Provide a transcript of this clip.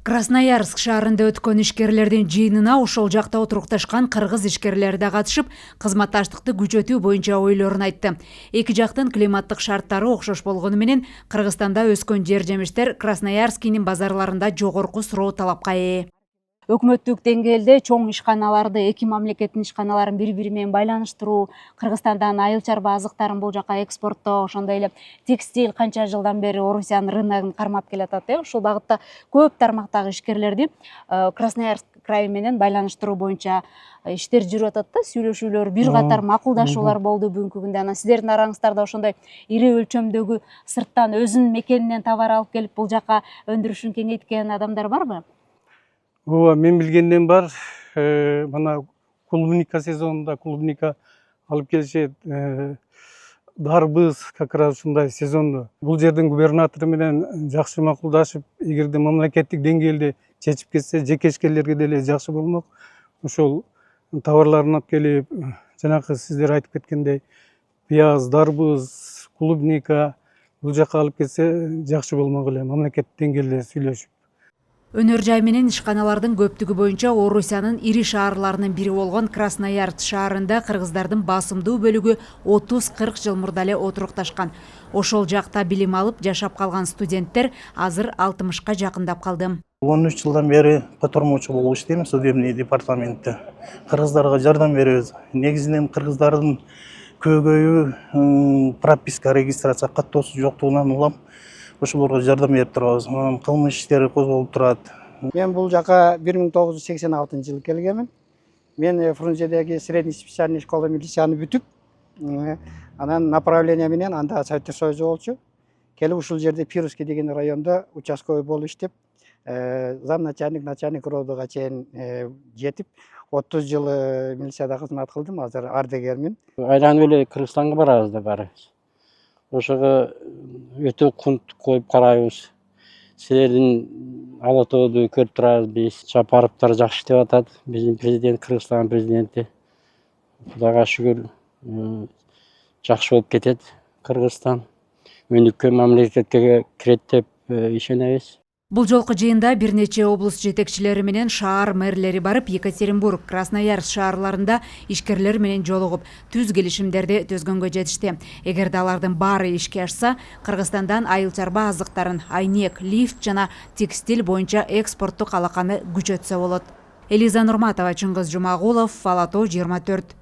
Красноярск шаарында өткөн ишкерлердин жыйынына ошол жакта отурукташкан кыргыз ишкерлери да катышып, кызматташтыкты күчөтүү боюнча ойлорун айтты. Эки жактын климаттык шарттары окшош болгону менен Кыргызстанда өскөн жер-жемиштер Красноярскинин базарларында жогорку суроо талапка ээ. Өкмөттүк деңгээлде чоң ишканаларды, эки мамлекеттин ишканаларын бири-бири менен байланыштыруу, Кыргызстандан айыл чарба азыктарын бул жака экспорттоо, ошондой эле текстиль канча жылдан бери Орусиянын рыногун кармап келатат. Ушул багытта көп тармактагы ишкерлерди Красноярск крайы менен байланыштыруу боюнча иштер жүрүп атат да, сүйлөшүүлөр, бир катар макулдашуулар болду бүгүнкү күндө. Анан сиздердин араңыздарда ошондой ири өлчөмдөгү сырттан өзүнүн мекенинен товар алып келип бул жака өндүрүшүн кеңейткен адамдар барбы? Ооба, мен билгенден бар. Мына клубника сезонунда клубника алып келишет. Дарбыз как раз ушундай сезондо. Бул жердин губернатору менен жакшы макулдашып, эгерде мамлекеттик деңгээлде чечип кетсе, жеке ишкерлерге деле жакшы болмок. Ошол товарларын алып келип, жанакы сиздер айтып кеткендей, пияз, дарбыз, клубника бул жака алып келсе жакшы болмок эле, мамлекеттик деңгээлде сүйлөшүп. Өнөр жай менен ишканалардын көптүгү боюнча Орусиянын ири шаарларынын бири болгон Красноярск шаарында кыргыздардын басымдуу бөлүгү 30-40 жыл мурда эле отурукташкан. Ошол жакта билим алып жашап калган студенттер азыр 60ка жакындап калды. 13 жылдан бери котормочу болуп иштейм судебный департаментте. Кыргыздарга жардам беребиз. Негизинен кыргыздардын көбөйү прописка, регистрация каттоосу жоктугунан улам. Ошолорго жардам берип турабыз. Кылмыш иштери козголуп турат. Мен бул жака 1986 жылы келгенмин. Мен Фрунзедеги средний специальный школа милицияны бүтүп, анан направление менен анда Советтер Союзу болчу. Келип ушул жерде Пировский деген районда участковый болуп иштеп, начальник родога чейин жетип, 30 жыл милицияда кызмат кылдым. Азыр ардагермин. Айланып эле Кыргызстанга барабыз да барабыз. Ошого өтө кунт коюп карайбыз. Силердин ала тоодо көрүп турабыз биз. Жапаровдор жакшы иштеп атат. Биздин президент, Кыргызстан президенти. Кудайга шүгүр, жакшы болуп кетет Кыргызстан. Өнүккөн мамлекетке кирет деп ишенебиз. Бул жолку жыйында бир нече облус жетекчилери менен шаар мэрлери барып, Екатеринбург, Красноярск шаарларында ишкерлер менен жолугуп, түз келишимдерди түзгөнгө жетишти. Эгерде алардын баары ишке ашса, Кыргызстандан айыл чарба азыктарын, айнек, лифт жана текстиль боюнча экспорттук алаканы күчөтсө болот. Элиза Нурматова, Чыңгыз Жумагулов, Ала тоо 24.